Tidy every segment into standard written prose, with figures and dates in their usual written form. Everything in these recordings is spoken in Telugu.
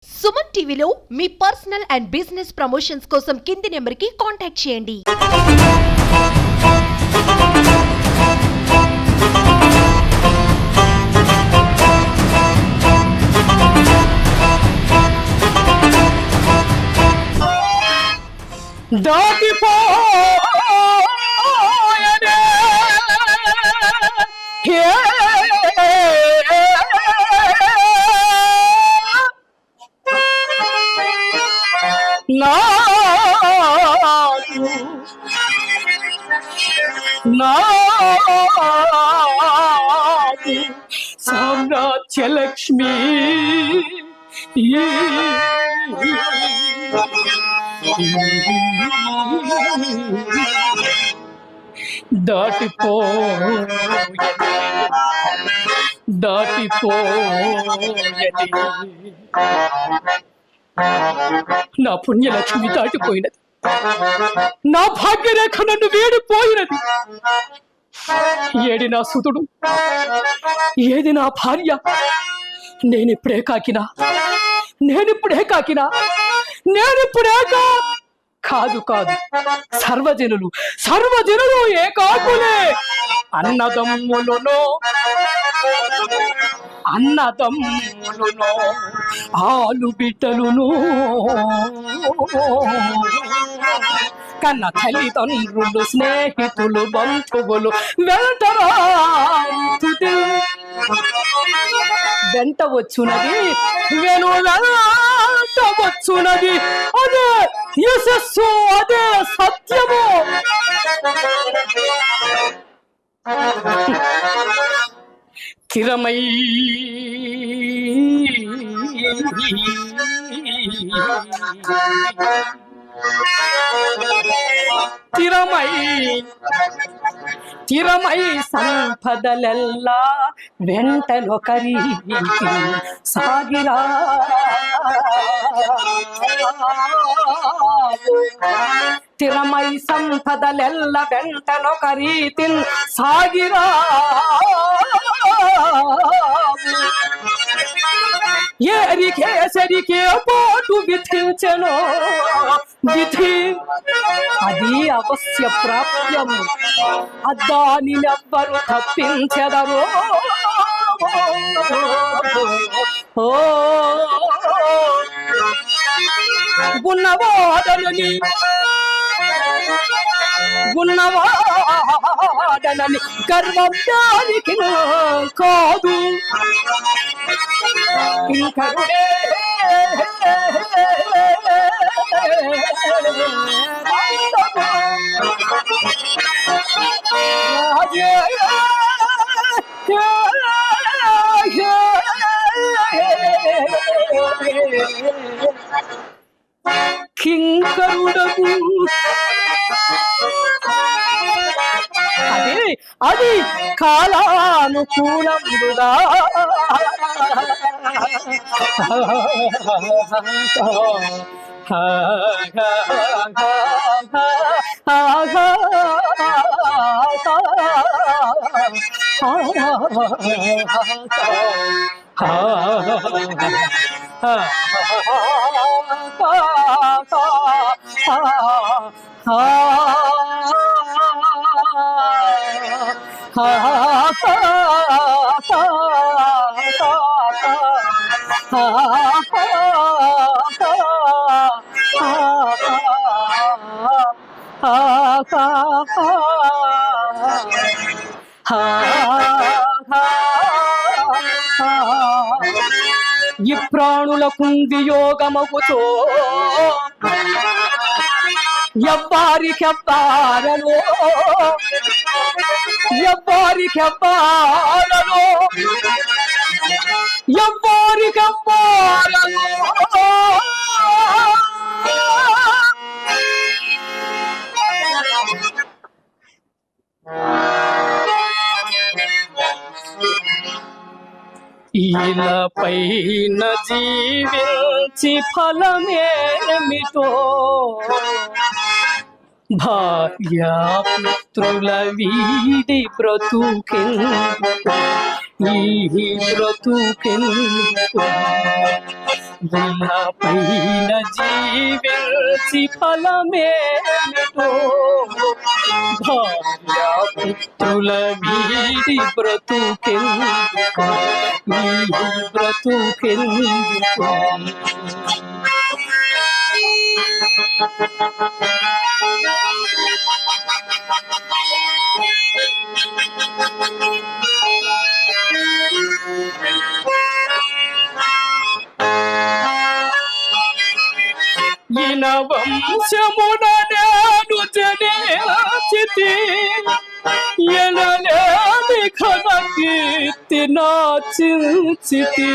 సుమన్ టీవీలో మీ పర్సనల్ అండ్ బిజినెస్ ప్రమోషన్స్ కోసం కింది నెంబర్కి కాంటాక్ట్ చేయండి. సామ్రాజ్యలక్ష్మి దాటిపోయని నా పుణ్యలక్ష్మి దాటిపోయినది. నా భాగ్యరేఖ నన్ను వేడిపోయినది. ఏడి నా సుతుడు, ఏది నా భార్య? నేనిప్పుడే కాకినా కాదు కాదు, సర్వజనులు ఏకాకులే. అన్నదమ్ములను ఆలు బిడ్డలును కన్న తల్లిదండ్రులు స్నేహితులు బంధువులు వెంట వచ్చునది అదే యశస్సు, అదే సత్యము. స్థిరమై సంపదలెల్లా వెంటనొకరి సాగిరా. స్థిరమై సంపదలెల్ల వెంటనొకరి సాగిరా. ఏరికేసరికే పోటు విధించెను విధి, అది అవశ్య ప్రాప్యము. దానినెవ్వరు తప్పించెదరు. ఉన్నవాడనని గర్వం దానికి కాదు. ఇంకరుడే కింకరుడకు అది కాలానుకూలముగా ఈ ప్రాణులకుంది యోగమగుతో ఎవ్వారికెవ్వారలో ఇలా పైన జీవించి ఫలమేమిటో భార్యాపుత్రుల వీడి బ్రతుకెందుకు ఈ బ్రతుకెందుకు పైన జీవించి ఫలమేమిటో భార్యాపుత్రుల వీడి బ్రతుకెందుకు ఈ బ్రతుకెందుకు ఈయన వంశమున నేను జనించితి ఎనలేని ఘన కీర్తి నార్జించితి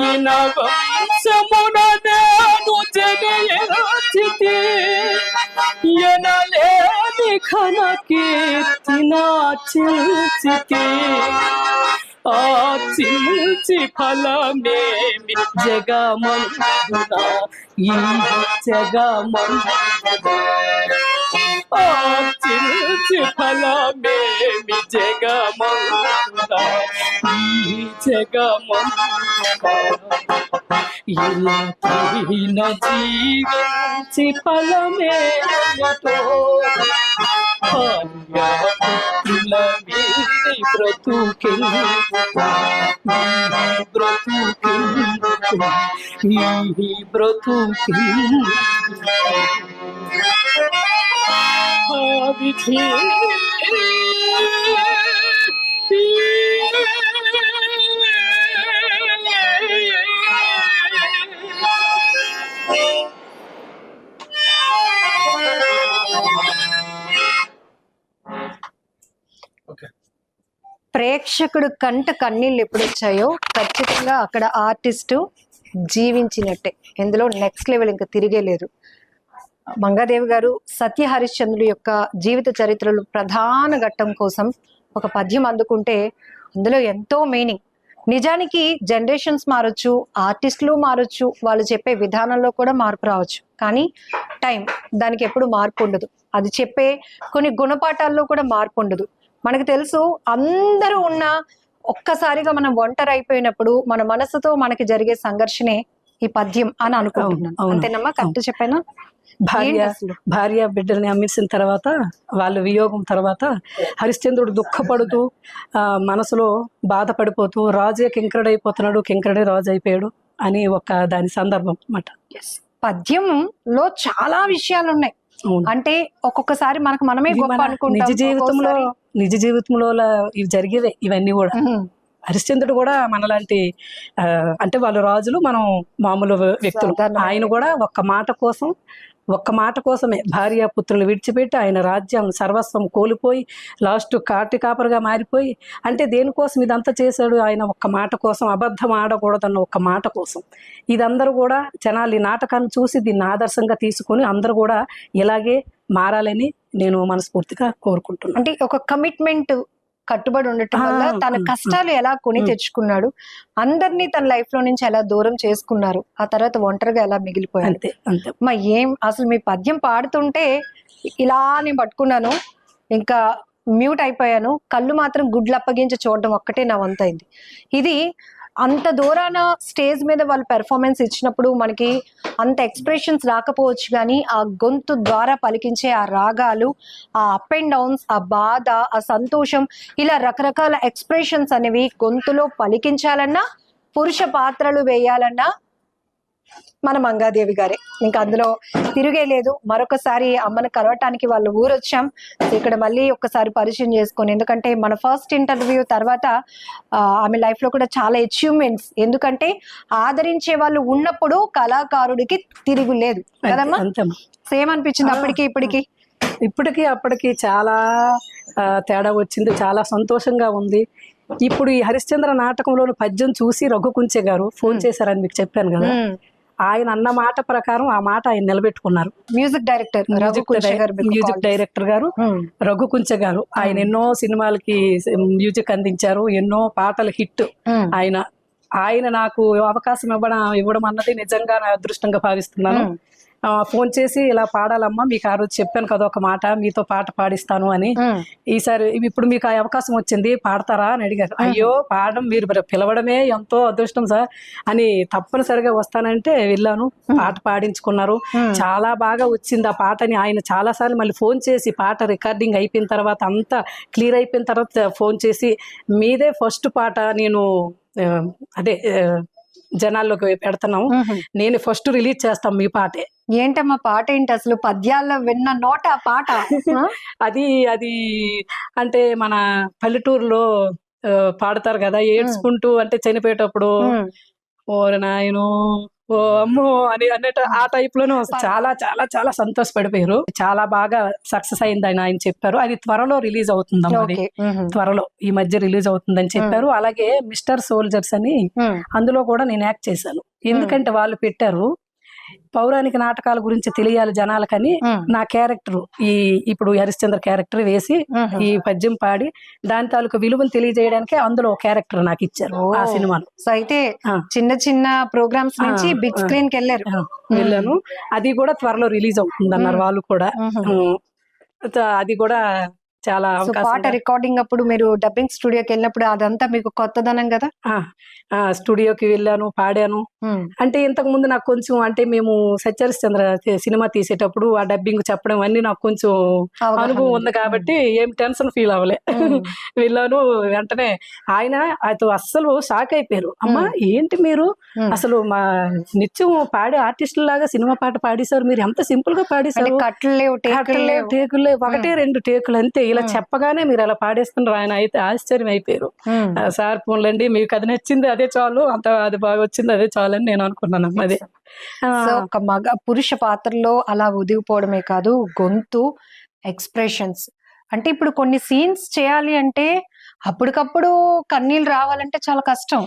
ఈయన వంశమున నేను జనించితి ఎనలేని ఘన కీర్తి నార్జించితి ఆర్జించి ఫలమేమి జగమందున ఈ జగమందున ఆర్జించి ఫలమేమి జగమందున ఈ జగమందున ఇలా పైన జీవించి ఫలమేమిటో భార్యాపుత్రుల వీడి బ్రతుకెందుకు ఈ బ్రతుకెందుకు ఆ విధి ప్రేక్షకుడు కంట కన్నీళ్ళు ఎప్పుడు వచ్చాయో ఖచ్చితంగా అక్కడ ఆర్టిస్టు జీవించినట్టే. ఇందులో నెక్స్ట్ లెవెల్ ఇంకా తిరిగే లేదు. మంగాదేవి గారు సత్య హరిశ్చంద్రుడి యొక్క జీవిత చరిత్రలు ప్రధాన ఘట్టం కోసం ఒక పద్యం అందుకుంటే అందులో ఎంతో మీనింగ్. నిజానికి జనరేషన్స్ మారొచ్చు, ఆర్టిస్టులు మారొచ్చు, వాళ్ళు చెప్పే విధానంలో కూడా మార్పు రావచ్చు, కానీ టైం దానికి ఎప్పుడు మార్పు ఉండదు. అది చెప్పే కొన్ని గుణపాఠాల్లో కూడా మార్పు ఉండదు. మనకు తెలుసు అందరూ ఉన్న ఒక్కసారిగా మనం ఒంటరి అయిపోయినప్పుడు మన మనసుతో మనకి జరిగే సంఘర్షణే ఈ పద్యం అని అనుకుంటున్నాను. అంతేనమ్మా? కరెక్ట్ చెప్పానా? భార్య బిడ్డల్ని అమ్మేసిన తర్వాత వాళ్ళ వియోగం తర్వాత హరిశ్చంద్రుడు దుఃఖపడుతూ మనసులో బాధపడిపోతూ రాజే కింకరుడైపోతున్నాడు, కింకరుడే రాజు అయిపోయాడు అని ఒక దాని సందర్భం అన్నమాట. పద్యంలో చాలా విషయాలు ఉన్నాయి. అంటే ఒక్కొక్కసారి మనకు మనమే గొప్ప అనుకుంటాం. నిజ జీవితంలో ఇవి జరిగేవే ఇవన్నీ కూడా. హరిశ్చంద్రుడు కూడా మనలాంటి అంటే వాళ్ళు రాజులు, మనం మామూలు వ్యక్తులు. ఆయన కూడా ఒక్క మాట కోసమే భార్యాపుత్రులు విడిచిపెట్టి ఆయన రాజ్యం సర్వస్వం కోల్పోయి లాస్ట్ కాటి కాపరిగా మారిపోయి, అంటే దేనికోసం ఇదంతా చేశాడు? ఆయన ఒక్క మాట కోసం, అబద్ధం ఆడకూడదన్న ఒక్క మాట కోసం. ఇదందరూ కూడా జనాలు ఈ నాటకాన్ని చూసి దీన్ని ఆదర్శంగా తీసుకొని అందరూ కూడా ఇలాగే మారాలని నేను మనస్ఫూర్తిగా కోరుకుంటున్నాను. అంటే ఒక కమిట్మెంట్ కట్టుబడి ఉండటం వల్ల తన కష్టాలు ఎలా కొని తెచ్చుకున్నాడు, అందరినీ తన లైఫ్ లో నుంచి ఎలా దూరం చేసుకున్నారు, ఆ తర్వాత ఒంటరిగా ఎలా మిగిలిపోయారు. మా ఏం అసలు మీ పద్యం పాడుతుంటే ఇలా నేను పట్టుకున్నాను, ఇంకా మ్యూట్ అయిపోయాను. కళ్ళు మాత్రం గుడ్లు అప్పగించి చూడడం ఒక్కటే నా వంతైంది. ఇది అంత దూరాన స్టేజ్ మీద వాళ్ళు పెర్ఫార్మెన్స్ ఇచ్చినప్పుడు మనకి అంత ఎక్స్ప్రెషన్స్ రాకపోవచ్చు, కానీ ఆ గొంతు ద్వారా పలికించే ఆ రాగాలు, ఆ అప్ అండ్ డౌన్స్, ఆ బాధ, ఆ సంతోషం, ఇలా రకరకాల ఎక్స్ప్రెషన్స్ అనేవి గొంతులో పలికించాలన్నా, పురుష పాత్రలు వేయాలన్నా మన మంగాదేవి గారే. ఇంకా అందులో తిరిగే లేదు. మరొకసారి అమ్మను కలవటానికి వాళ్ళు ఊరొచ్చాం. ఇక్కడ మళ్ళీ ఒక్కసారి పరిచయం చేసుకొని, ఎందుకంటే మన ఫస్ట్ ఇంటర్వ్యూ తర్వాత ఆమె లైఫ్ లో కూడా చాలా అచీవ్మెంట్స్, ఎందుకంటే ఆదరించే వాళ్ళు ఉన్నప్పుడు కళాకారుడికి తిరుగు లేదు కదమ్మా? సేమ్ అనిపించింది అప్పటికి అప్పటికి చాలా తేడా వచ్చింది. చాలా సంతోషంగా ఉంది. ఇప్పుడు ఈ హరిశ్చంద్ర నాటకంలోని పద్యం చూసి రఘుకుంచె గారు ఫోన్ చేశారని మీకు చెప్పాను కదా, ఆయన అన్న మాట ప్రకారం ఆ మాట ఆయన నిలబెట్టుకున్నారు. మ్యూజిక్ డైరెక్టర్ గారు రఘుకుంచె గారు. ఆయన ఎన్నో సినిమాలకి మ్యూజిక్ అందించారు, ఎన్నో పాటలు హిట్. ఆయన ఆయన నాకు అవకాశం ఇవ్వడం అన్నది నిజంగా నా అదృష్టంగా భావిస్తున్నాను. ఫోన్ చేసి ఇలా పాడాలమ్మా, మీకు ఆ రోజు చెప్పాను కదా ఒక మాట, మీతో పాట పాడిస్తాను అని, ఈసారి ఇప్పుడు మీకు ఆ అవకాశం వచ్చింది పాడతారా అని అడిగారు. అయ్యో పాడడం, మీరు పిలవడమే ఎంతో అదృష్టం సార్ అని, తప్పనిసరిగా వస్తానంటే వెళ్ళాను. పాట పాడించుకున్నారు. చాలా బాగా వచ్చింది ఆ పాటని. ఆయన చాలా సార్లు మళ్ళీ ఫోన్ చేసి పాట రికార్డింగ్ అయిపోయిన తర్వాత, అంతా క్లియర్ అయిపోయిన తర్వాత ఫోన్ చేసి, మీదే ఫస్ట్ పాట నేను అదే జనాల్లోకి పెడుతున్నాము, నేను ఫస్ట్ రిలీజ్ చేస్తాం మీ పాటే. ఏంటమ్మా పాట ఏంటి అసలు? పద్యాల్లో విన్న నోట పాట? అది అంటే మన పల్లెటూరులో పాడతారు కదా, ఏడ్చుకుంటూ, అంటే చనిపోయేటప్పుడు ఓరి నాయనో ఓ అమ్మో అని అన్నట్టు ఆ టైప్ లోనే వస్తుంది. చాలా చాలా చాలా సంతోషపడిపోయారు. చాలా బాగా సక్సెస్ అయింది ఆయన చెప్పారు. అది త్వరలో రిలీజ్ అవుతుందమ్మా, అది త్వరలో ఈ మధ్య రిలీజ్ అవుతుందని చెప్పారు. అలాగే మిస్టర్ సోల్జర్స్ అని అందులో కూడా నేను యాక్ట్ చేశాను. ఎందుకంటే వాళ్ళు పెట్టారు పౌరాణిక నాటకాల గురించి తెలియాలి జనాలకని, నా క్యారెక్టర్ ఇప్పుడు హరిశ్చంద్ర క్యారెక్టర్ వేసి ఈ పద్యం పాడి దాని తాలూకు విలువను తెలియజేయడానికి అందులో క్యారెక్టర్ నాకు ఇచ్చారు ఆ సినిమాలో. సో అయితే చిన్న చిన్న ప్రోగ్రామ్స్ నుంచి బిగ్ స్క్రీన్ కి వెళ్ళాను. అది కూడా త్వరలో రిలీజ్ అవుతుంది అన్నారు వాళ్ళు కూడా. అది కూడా చాలా పాట రికార్డింగ్ అప్పుడు మీరు డబ్బింగ్ స్టూడియోకి వెళ్ళినప్పుడు అదంతా మీకు కొత్తదనం కదా? స్టూడియోకి వెళ్ళాను, పాడాను. అంటే ఇంతకు ముందు నాకు కొంచెం, అంటే మేము సత్యహరిశ్చంద్ర సినిమా తీసేటప్పుడు ఆ డబ్బింగ్ చెప్పడం అన్ని నాకు కొంచెం అనుభవం ఉంది కాబట్టి ఏం టెన్షన్ ఫీల్ అవ్వలే. వెళ్ళాను. వెంటనే ఆయన అస్సలు షాక్ అయిపోయారు. అమ్మా ఏంటి మీరు అసలు మా నిత్యం పాడే ఆర్టిస్టుల లాగా సినిమా పాట పాడేశారు, మీరు ఎంత సింపుల్ గా పాడేశారు, టేకులే 1-2 టేకులు అంతే, ఇలా చెప్పగానే మీరు అలా పాడేస్తున్నారు. ఆయన అయితే ఆశ్చర్యం అయిపోయారు. సార్ పోన్లండి, మీకు అది నచ్చింది అదే చాలు, అంత అది బాగా వచ్చింది అదే చాలు అని నేను అనుకున్నాను. అదే ఒక మగ పురుష పాత్రలో అలా ఒదిగిపోవడమే కాదు, గొంతు, ఎక్స్ప్రెషన్స్, అంటే ఇప్పుడు కొన్ని సీన్స్ చేయాలి అంటే అప్పటికప్పుడు కన్నీళ్ళు రావాలంటే చాలా కష్టం.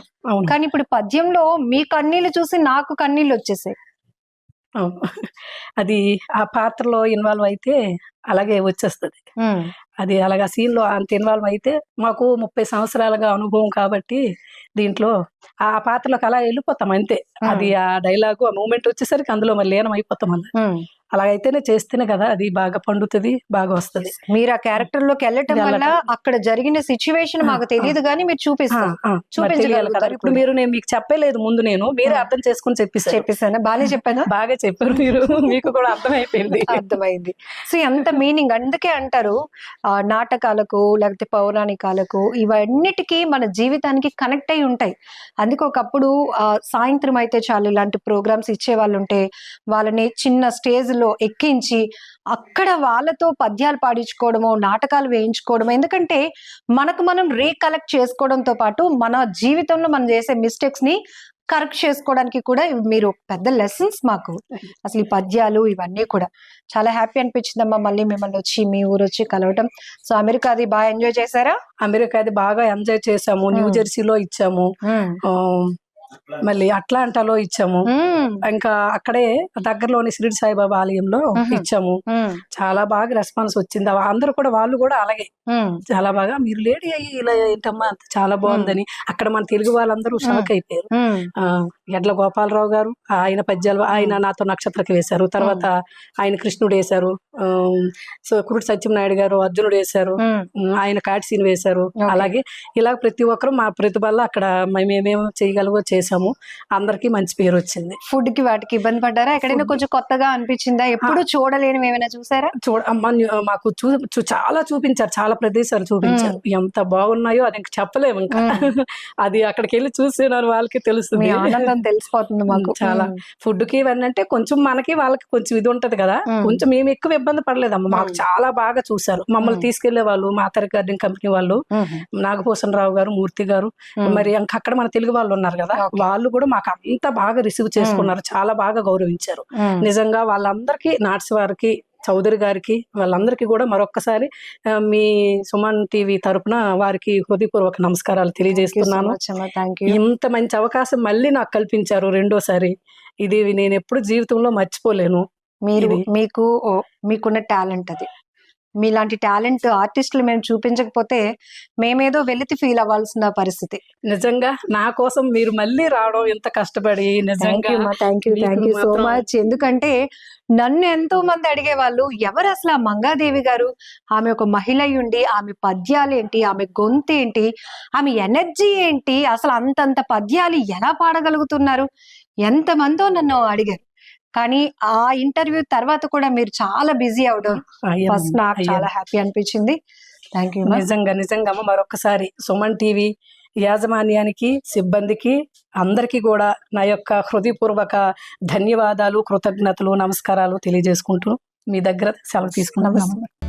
కానీ ఇప్పుడు పద్యంలో మీ కన్నీళ్ళు చూసి నాకు కన్నీళ్ళు వచ్చేసాయి. అది ఆ పాత్రలో ఇన్వాల్వ్ అయితే అలాగే వచ్చేస్తుంది. అది అలాగా సీన్ లో అంత ఇన్వాల్వ్ అయితే, మాకు 30 సంవత్సరాలుగా అనుభవం కాబట్టి దీంట్లో ఆ పాత్రలోకి అలా వెళ్ళిపోతాం అంతే. అది ఆ డైలాగు ఆ మూమెంట్ వచ్చేసరికి అందులో మళ్ళీ లీనం అయిపోతాం. అలాగైతేనే చేస్తేనే కదా అది బాగా పండుతుంది, బాగా వస్తుంది. మీరు ఆ క్యారెక్టర్ లోకి వెళ్ళటం వల్ల అక్కడ జరిగిన సిచ్యువేషన్ మాకు తెలియదు కానీ మీరు చూపించాలి కదా. ఇప్పుడు మీరు, నేను మీకు చెప్పలేదు ముందు, మీరే అర్థం చేసుకుని చెప్పేసాను. బాగా చెప్పాను, బాగా చెప్పారు మీరు, మీకు కూడా అర్థమైపోయింది. అర్థమైంది. సో ఎంత మీనింగ్, అందుకే అంటారు నాటకాలకు లేకపోతే పౌరాణికాలకు ఇవన్నిటికీ మన జీవితానికి కనెక్ట్ అయి ఉంటాయి. అందుకే ఒకప్పుడు సాయంత్రం అయితే చాలు ఇలాంటి ప్రోగ్రామ్స్ ఇచ్చే వాళ్ళు ఉంటే వాళ్ళని చిన్న స్టేజ్ లో ఎక్కించి అక్కడ వాళ్ళతో పద్యాలు పాడించుకోవడమో నాటకాలు వేయించుకోవడమో, ఎందుకంటే మనకు మనం రీకలెక్ట్ చేసుకోవడంతో పాటు మన జీవితంలో మనం చేసే మిస్టేక్స్ ని కరెక్ట్ చేసుకోవడానికి కూడా మీరు పెద్ద లెసన్స్ మాకు. అసలు ఈ పద్యాలు ఇవన్నీ కూడా చాలా హ్యాపీ అనిపించిందమ్మా మళ్ళీ మిమ్మల్ని వచ్చి మీ ఊరు వచ్చి కలవటం. సో అమెరికాది బాగా ఎంజాయ్ చేశారా? అమెరికాది బాగా ఎంజాయ్ చేసాము. న్యూ జెర్సీలో ఇచ్చాము, మళ్ళీ అట్లాంటాలో ఇచ్చాము, ఇంకా అక్కడే దగ్గరలోని షిరిడి సాయిబాబా ఆలయంలో ఇచ్చాము. చాలా బాగా రెస్పాన్స్ వచ్చింది. అందరూ కూడా, వాళ్ళు కూడా అలాగే చాలా బాగా, మీరు లేడీ అయ్యి ఇలా ఏంటమ్మా చాలా బాగుందని అక్కడ మన తెలుగు వాళ్ళందరూ షాక్ అయిపోయారు. ఎడ్ల గోపాలరావు గారు ఆయన పద్యాలు ఆయన నాతో నక్షత్రకి వేశారు, తర్వాత ఆయన కృష్ణుడు వేశారు, సో కురుటి సత్యనారాయణ గారు అర్జునుడు వేశారు, ఆయన కాటిసీని వేశారు. అలాగే ఇలా ప్రతి ఒక్కరు మా ప్రతిభల్లో అక్కడ మేమేమేమో చేయగలగో చేసాము. అందరికి మంచి పేరు వచ్చింది. ఫుడ్ కి వాటికి ఇబ్బంది పడ్డారా? ఎక్కడైనా కొంచెం కొత్తగా అనిపించిందా? ఎప్పుడు చూడలేని ఏమైనా చూసారా? మాకు చాలా చూపించారు, చాలా ప్రదేశాలు చూపించారు. ఎంత బాగున్నాయో అది ఇంకా చెప్పలేము. ఇంకా అది అక్కడికి వెళ్ళి చూసినారు వాళ్ళకి తెలుస్తుంది, ఆనందం తెలిసిపోతుంది మాకు. చాలా ఫుడ్ కి ఇవన్నీ అంటే కొంచెం మనకి వాళ్ళకి కొంచెం ఇది ఉంటది కదా, కొంచెం మేము ఎక్కువ ఇబ్బంది పడలేదమ్మా. మాకు చాలా బాగా చూసారు. మమ్మల్ని తీసుకెళ్లే వాళ్ళు మాత రికార్డింగ్ కంపెనీ వాళ్ళు, నాగభూషణ్ రావు గారు, మూర్తి గారు, మరి ఇంకా అక్కడ మన తెలుగు వాళ్ళు ఉన్నారు కదా, వాళ్ళు కూడా మాకు అంత బాగా రిసీవ్ చేసుకున్నారు, చాలా బాగా గౌరవించారు. నిజంగా వాళ్ళందరికీ, నాట్స్ వారికి, చౌదరి గారికి, వాళ్ళందరికీ కూడా మరొక్కసారి మీ సుమన్ టీవీ తరపున వారికి హృదయపూర్వక నమస్కారాలు తెలియజేస్తున్నాను. ఇంత మంచి అవకాశం మళ్ళీ నాకు కల్పించారు రెండోసారి. ఇది నేను ఎప్పుడు జీవితంలో మర్చిపోలేను. మీకున్న టాలెంట్ అది. మీలాంటి టాలెంట్ ఆర్టిస్టులు మేము చూపించకపోతే మేమేదో వెలితి ఫీల్ అవ్వాల్సిన పరిస్థితి. నిజంగా నా కోసం మీరు మళ్ళీ రావడం ఎంత కష్టపడి, నిజంగా థ్యాంక్ యూ మీకు సో మాత్రం- మచ్. ఎందుకంటే నన్ను ఎంతో మంది అడిగేవాళ్ళు, ఎవరు అసలు ఆ మంగాదేవి గారు, ఆమె ఒక మహిళ అయి ఉండి ఆమె పద్యాలు ఏంటి, ఆమె గొంతు ఏంటి, ఆమె ఎనర్జీ ఏంటి, అసలు అంతంత పద్యాలు ఎలా పాడగలుగుతున్నారు, ఎంతమందో నన్ను అడిగారు. కానీ ఆ ఇంటర్వ్యూ తర్వాత కూడా మీరు చాలా బిజీ అవడం అయ్యో, ఫస్ట్ నాకు అయ్యో. చాలా హ్యాపీ అనిపించింది. Thank you. నిజంగా నిజంగా అమ్మ, మరొకసారి సుమన్ టీవీ యాజమాన్యానికి, సిబ్బందికి, అందరికీ కూడా నా యొక్క హృదయపూర్వక ధన్యవాదాలు, కృతజ్ఞతలు, నమస్కారాలు తెలియజేసుకుంటూ మీ దగ్గర సెలవు తీసుకున్నాం.